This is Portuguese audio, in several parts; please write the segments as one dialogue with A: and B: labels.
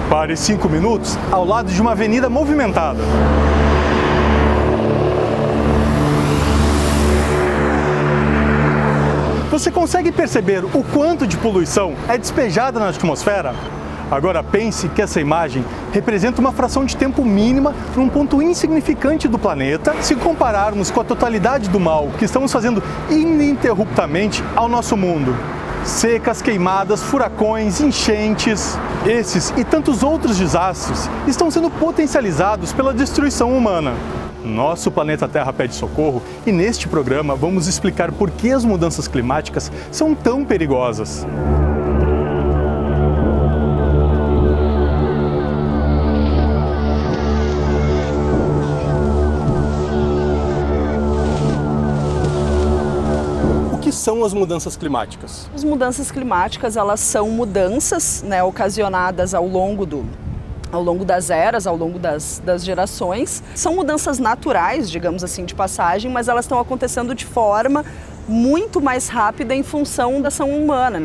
A: Pare 5 minutos ao lado de uma avenida movimentada. Você consegue perceber o quanto de poluição é despejada na atmosfera? Agora pense que essa imagem representa uma fração de tempo mínima num ponto insignificante do planeta, se compararmos com a totalidade do mal que estamos fazendo ininterruptamente ao nosso mundo. Secas, queimadas, furacões, enchentes. Esses e tantos outros desastres estão sendo potencializados pela destruição humana. Nosso planeta Terra pede socorro e neste programa vamos explicar por que as mudanças climáticas são tão perigosas. O que são as mudanças climáticas?
B: As mudanças climáticas, elas são mudanças, ocasionadas ao longo das eras, ao longo das gerações. São mudanças naturais, digamos assim, de passagem, mas elas estão acontecendo de forma muito mais rápida em função da ação humana,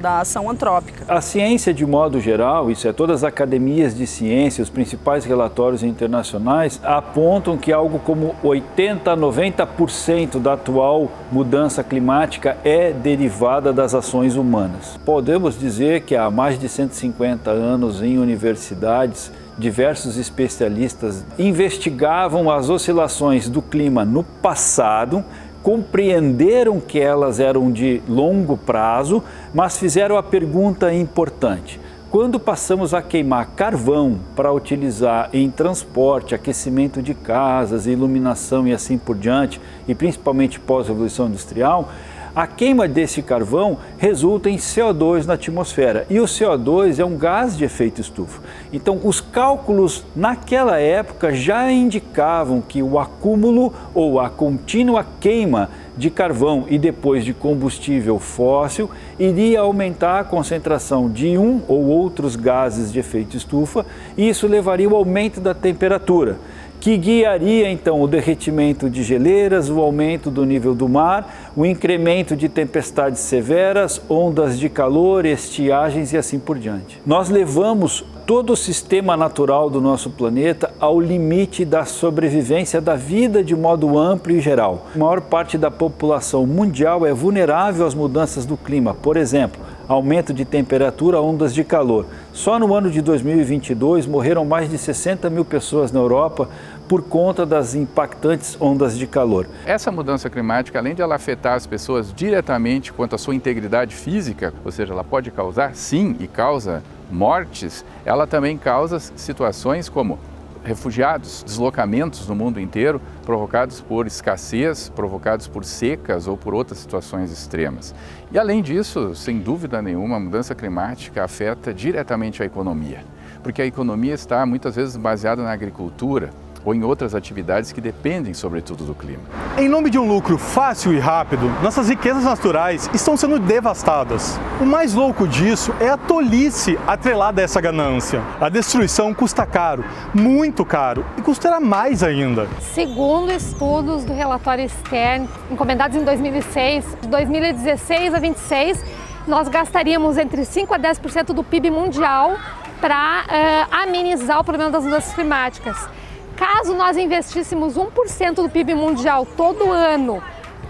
B: da ação antrópica.
C: A ciência, de modo geral, isso é, todas as academias de ciência, os principais relatórios internacionais, apontam que algo como 80% a 90% da atual mudança climática é derivada das ações humanas. Podemos dizer que há mais de 150 anos em universidades, diversos especialistas investigavam as oscilações do clima no passado, compreenderam que elas eram de longo prazo, mas fizeram a pergunta importante: quando passamos a queimar carvão para utilizar em transporte, aquecimento de casas, iluminação e assim por diante, e principalmente pós-revolução industrial, a queima desse carvão resulta em CO2 na atmosfera, e o CO2 é um gás de efeito estufa. Então, os cálculos naquela época já indicavam que o acúmulo ou a contínua queima de carvão e depois de combustível fóssil iria aumentar a concentração de um ou outros gases de efeito estufa, e isso levaria ao aumento da temperatura, que guiaria então o derretimento de geleiras, o aumento do nível do mar, o incremento de tempestades severas, ondas de calor, estiagens e assim por diante. Nós levamos todo o sistema natural do nosso planeta ao limite da sobrevivência da vida de modo amplo e geral. A maior parte da população mundial é vulnerável às mudanças do clima, por exemplo, aumento de temperatura, ondas de calor. Só no ano de 2022 morreram mais de 60 mil pessoas na Europa por conta das impactantes ondas de calor.
D: Essa mudança climática, além de ela afetar as pessoas diretamente quanto à sua integridade física, ou seja, ela pode causar, sim, e causa mortes, ela também causa situações como refugiados, deslocamentos no mundo inteiro, provocados por escassez, provocados por secas ou por outras situações extremas. E além disso, sem dúvida nenhuma, a mudança climática afeta diretamente a economia, porque a economia está muitas vezes baseada na agricultura ou em outras atividades que dependem, sobretudo, do clima.
A: Em nome de um lucro fácil e rápido, nossas riquezas naturais estão sendo devastadas. O mais louco disso é a tolice atrelada a essa ganância. A destruição custa caro, muito caro, e custará mais ainda.
E: Segundo estudos do relatório Stern, encomendados em 2006, de 2016 a 2026, nós gastaríamos entre 5% a 10% do PIB mundial para amenizar o problema das mudanças climáticas. Caso nós investíssemos 1% do PIB mundial todo ano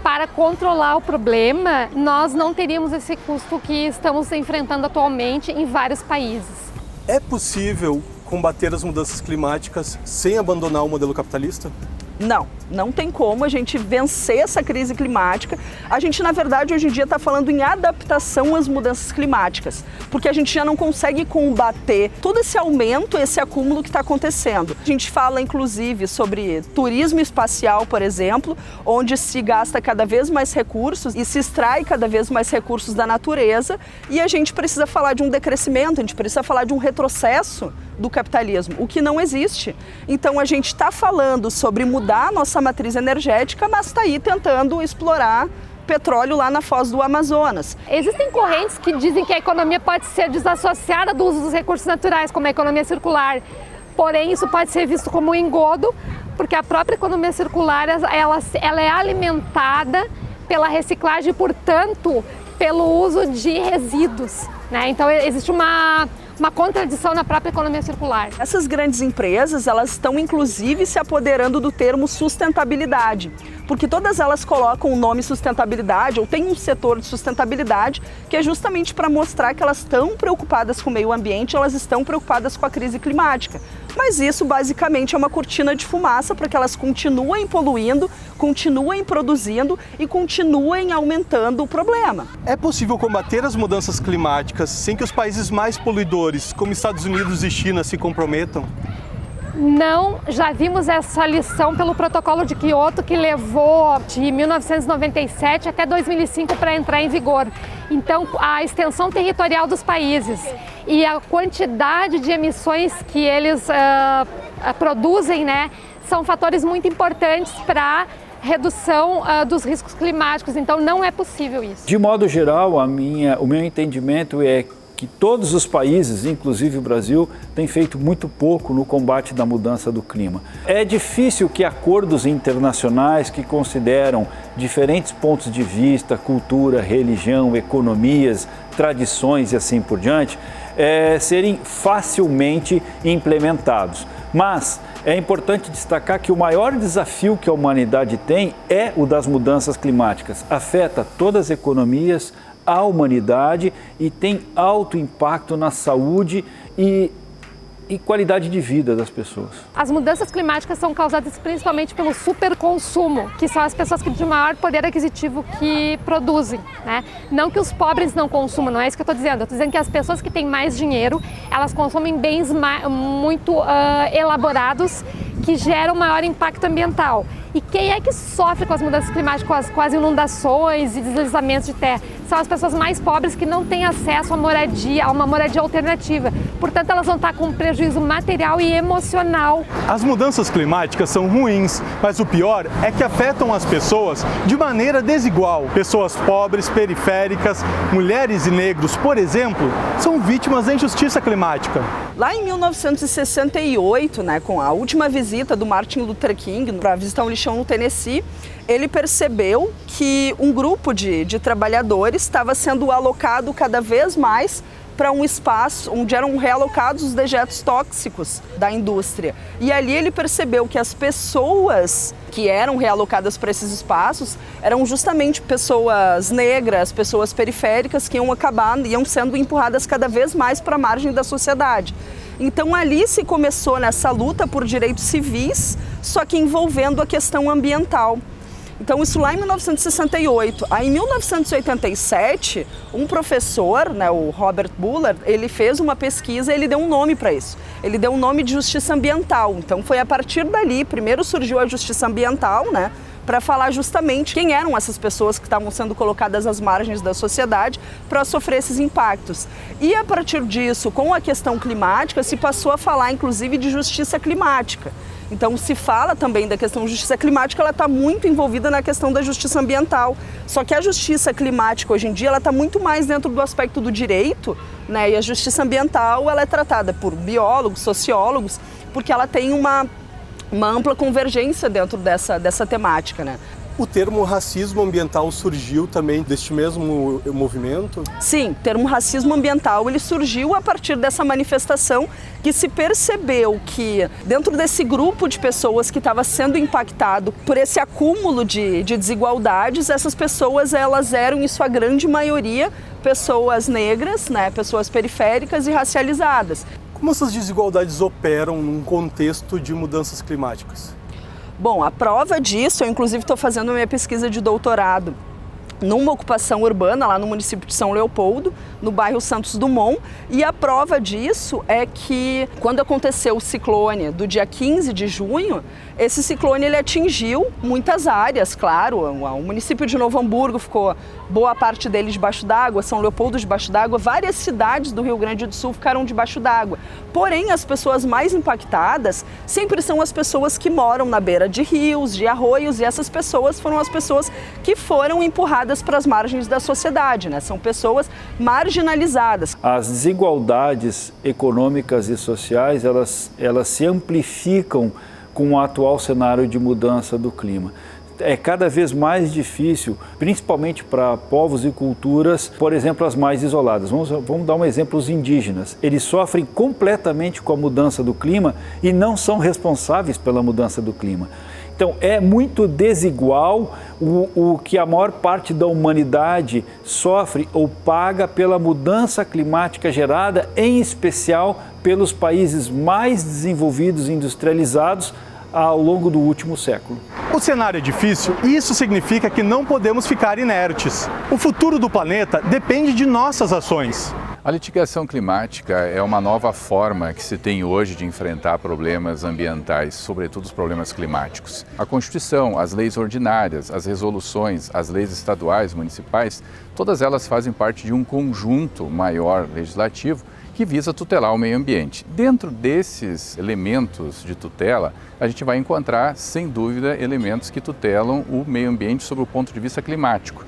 E: para controlar o problema, nós não teríamos esse custo que estamos enfrentando atualmente em vários países.
A: É possível combater as mudanças climáticas sem abandonar o modelo capitalista?
B: Não tem como a gente vencer essa crise climática. A gente, na verdade, hoje em dia está falando em adaptação às mudanças climáticas, porque a gente já não consegue combater todo esse aumento, esse acúmulo que está acontecendo. A gente fala, inclusive, sobre turismo espacial, por exemplo, onde se gasta cada vez mais recursos e se extrai cada vez mais recursos da natureza, e a gente precisa falar de um decrescimento, a gente precisa falar de um retrocesso do capitalismo, o que não existe. Então a gente está falando sobre mudar a nossa matriz energética, mas está aí tentando explorar petróleo lá na foz do Amazonas.
E: Existem correntes que dizem que a economia pode ser desassociada do uso dos recursos naturais, como a economia circular. Porém, isso pode ser visto como um engodo, porque a própria economia circular ela é alimentada pela reciclagem e, portanto, pelo uso de resíduos, né? Então existe uma uma contradição na própria economia circular.
B: Essas grandes empresas, elas estão inclusive se apoderando do termo sustentabilidade, porque todas elas colocam o nome sustentabilidade ou tem um setor de sustentabilidade que é justamente para mostrar que elas estão preocupadas com o meio ambiente, elas estão preocupadas com a crise climática. Mas isso basicamente é uma cortina de fumaça para que elas continuem poluindo, continuem produzindo e continuem aumentando o problema.
A: É possível combater as mudanças climáticas sem que os países mais poluidores, como Estados Unidos e China, se comprometam?
E: Não, já vimos essa lição pelo Protocolo de Quioto, que levou de 1997 até 2005 para entrar em vigor. Então, a extensão territorial dos países e a quantidade de emissões que eles produzem, né, são fatores muito importantes para redução dos riscos climáticos. Então, não é possível isso.
C: De modo geral, o meu entendimento é que todos os países, inclusive o Brasil, têm feito muito pouco no combate da mudança do clima. É difícil que acordos internacionais que consideram diferentes pontos de vista, cultura, religião, economias, tradições e assim por diante, serem facilmente implementados. Mas é importante destacar que o maior desafio que a humanidade tem é o das mudanças climáticas. Afeta todas as economias, a humanidade e tem alto impacto na saúde e qualidade de vida das pessoas.
E: As mudanças climáticas são causadas principalmente pelo superconsumo, que são as pessoas que de maior poder aquisitivo que produzem, né? Não que os pobres não consumam, não é isso que eu estou dizendo. Eu estou dizendo que as pessoas que têm mais dinheiro, elas consomem bens muito elaborados que geram maior impacto ambiental. E quem é que sofre com as mudanças climáticas, com as inundações e deslizamentos de terra? São as pessoas mais pobres que não têm acesso à moradia, a uma moradia alternativa. Portanto, elas vão estar com um prejuízo material e emocional.
A: As mudanças climáticas são ruins, mas o pior é que afetam as pessoas de maneira desigual. Pessoas pobres, periféricas, mulheres e negros, por exemplo, são vítimas da injustiça climática.
B: Lá em 1968, né, com a última visita do Martin Luther King para visitar um lixão no Tennessee, ele percebeu que um grupo de trabalhadores estava sendo alocado cada vez mais para um espaço onde eram realocados os dejetos tóxicos da indústria. E ali ele percebeu que as pessoas que eram realocadas para esses espaços eram justamente pessoas negras, pessoas periféricas que iam sendo empurradas cada vez mais para a margem da sociedade. Então ali se começou nessa luta por direitos civis, só que envolvendo a questão ambiental. Então isso lá em 1968. Aí em 1987, um professor, né, o Robert Bullard, ele fez uma pesquisa e ele deu um nome para isso. Ele deu um nome de justiça ambiental. Então foi a partir dali, primeiro surgiu a justiça ambiental, né, para falar justamente quem eram essas pessoas que estavam sendo colocadas às margens da sociedade para sofrer esses impactos. E a partir disso, com a questão climática, se passou a falar inclusive de justiça climática. Então se fala também da questão de justiça climática, ela está muito envolvida na questão da justiça ambiental. Só que a justiça climática hoje em dia ela está muito mais dentro do aspecto do direito, né? E a justiça ambiental ela é tratada por biólogos, sociólogos, porque ela tem uma ampla convergência dentro dessa temática, né?
A: O termo racismo ambiental surgiu também deste mesmo movimento? Sim,
B: o termo racismo ambiental ele surgiu a partir dessa manifestação que se percebeu que dentro desse grupo de pessoas que estava sendo impactado por esse acúmulo de desigualdades, essas pessoas elas eram em sua grande maioria pessoas negras, né, pessoas periféricas e racializadas.
A: Como essas desigualdades operam num contexto de mudanças climáticas?
B: Bom, a prova disso, eu inclusive estou fazendo a minha pesquisa de doutorado numa ocupação urbana lá no município de São Leopoldo, no bairro Santos Dumont, e a prova disso é que quando aconteceu o ciclone do dia 15 de junho, esse ciclone ele atingiu muitas áreas, claro, o município de Novo Hamburgo ficou boa parte dele debaixo d'água, São Leopoldo debaixo d'água, várias cidades do Rio Grande do Sul ficaram debaixo d'água. Porém, as pessoas mais impactadas sempre são as pessoas que moram na beira de rios, de arroios, e essas pessoas foram as pessoas que foram empurradas para as margens da sociedade, né? São pessoas marginalizadas.
C: As desigualdades econômicas e sociais, elas se amplificam com o atual cenário de mudança do clima. é cada vez mais difícil, principalmente para povos e culturas, por exemplo, as mais isoladas. Vamos dar um exemplo, os indígenas. Eles sofrem completamente com a mudança do clima e não são responsáveis pela mudança do clima. Então, é muito desigual o que a maior parte da humanidade sofre ou paga pela mudança climática gerada, em especial pelos países mais desenvolvidos e industrializados ao longo do último século.
A: O cenário é difícil e isso significa que não podemos ficar inertes. O futuro do planeta depende de nossas ações.
D: A litigação climática é uma nova forma que se tem hoje de enfrentar problemas ambientais, sobretudo os problemas climáticos. A Constituição, as leis ordinárias, as resoluções, as leis estaduais, municipais, todas elas fazem parte de um conjunto maior legislativo que visa tutelar o meio ambiente. Dentro desses elementos de tutela, a gente vai encontrar, sem dúvida, elementos que tutelam o meio ambiente sob o ponto de vista climático.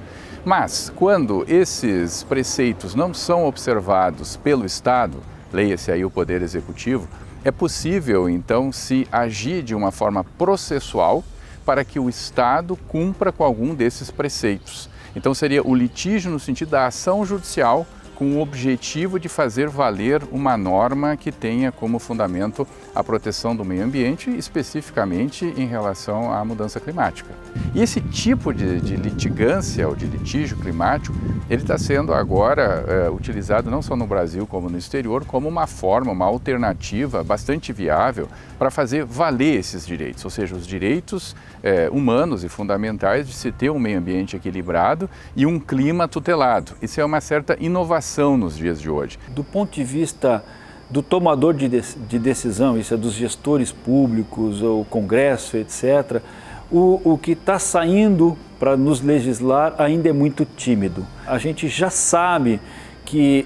D: Mas, quando esses preceitos não são observados pelo Estado, leia-se aí o Poder Executivo, é possível, então, se agir de uma forma processual para que o Estado cumpra com algum desses preceitos. Então, seria o litígio no sentido da ação judicial com o objetivo de fazer valer uma norma que tenha como fundamento a proteção do meio ambiente, especificamente em relação à mudança climática. E esse tipo de litigância ou de litígio climático, ele está sendo agora utilizado não só no Brasil como no exterior, como uma forma, uma alternativa bastante viável para fazer valer esses direitos, ou seja, os direitos humanos e fundamentais de se ter um meio ambiente equilibrado e um clima tutelado. Isso é uma certa inovação nos dias de hoje.
C: Do ponto de vista do tomador de decisão, isso é dos gestores públicos, o Congresso, etc., o que está saindo para nos legislar ainda é muito tímido. A gente já sabe que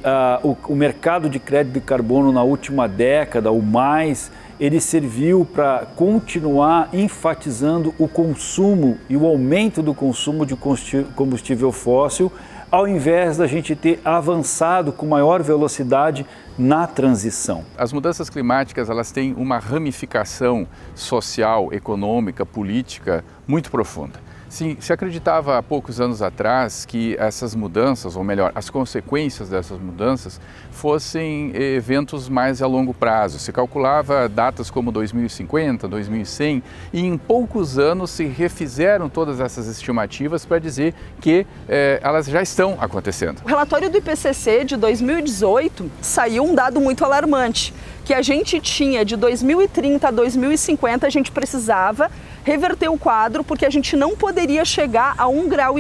C: o mercado de crédito de carbono na última década ou mais, ele serviu para continuar enfatizando o consumo e o aumento do consumo de combustível fóssil, ao invés da gente ter avançado com maior velocidade na transição.
D: As mudanças climáticas, elas têm uma ramificação social, econômica, política muito profunda. Se acreditava há poucos anos atrás que essas mudanças, ou melhor, as consequências dessas mudanças, fossem eventos mais a longo prazo. Se calculava datas como 2050, 2100, e em poucos anos se refizeram todas essas estimativas para dizer que elas já estão acontecendo.
B: O relatório do IPCC de 2018 saiu um dado muito alarmante, que a gente tinha de 2030 a 2050, a gente precisava reverter o quadro, porque a gente não poderia chegar a 1,5 grau,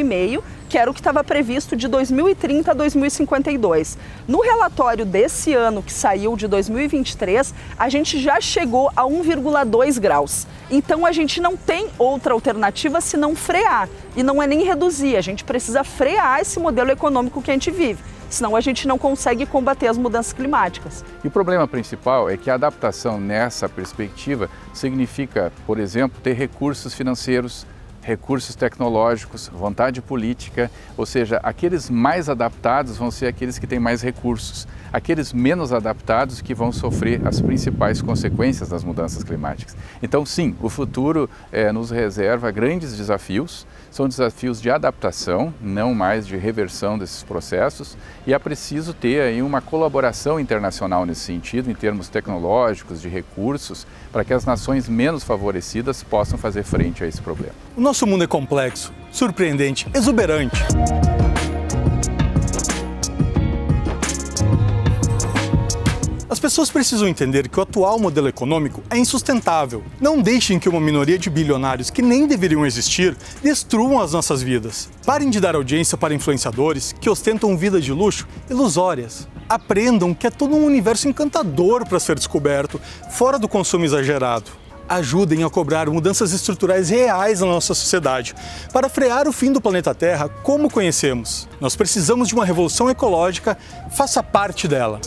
B: que era o que estava previsto de 2030 a 2052. No relatório desse ano, que saiu de 2023, a gente já chegou a 1,2 graus. Então a gente não tem outra alternativa senão frear. E não é nem reduzir, a gente precisa frear esse modelo econômico que a gente vive. Senão a gente não consegue combater as mudanças climáticas.
D: E o problema principal é que a adaptação nessa perspectiva significa, por exemplo, ter recursos financeiros, recursos tecnológicos, vontade política, ou seja, aqueles mais adaptados vão ser aqueles que têm mais recursos, aqueles menos adaptados que vão sofrer as principais consequências das mudanças climáticas. Então, sim, o futuro nos reserva grandes desafios, são desafios de adaptação, não mais de reversão desses processos, e é preciso ter aí uma colaboração internacional nesse sentido, em termos tecnológicos, de recursos, para que as nações menos favorecidas possam fazer frente a esse problema.
A: O nosso mundo é complexo, surpreendente, exuberante. As pessoas precisam entender que o atual modelo econômico é insustentável. Não deixem que uma minoria de bilionários que nem deveriam existir destruam as nossas vidas. Parem de dar audiência para influenciadores que ostentam vidas de luxo ilusórias. Aprendam que é todo um universo encantador para ser descoberto, fora do consumo exagerado. Ajudem a cobrar mudanças estruturais reais na nossa sociedade, para frear o fim do planeta Terra como conhecemos. Nós precisamos de uma revolução ecológica, faça parte dela.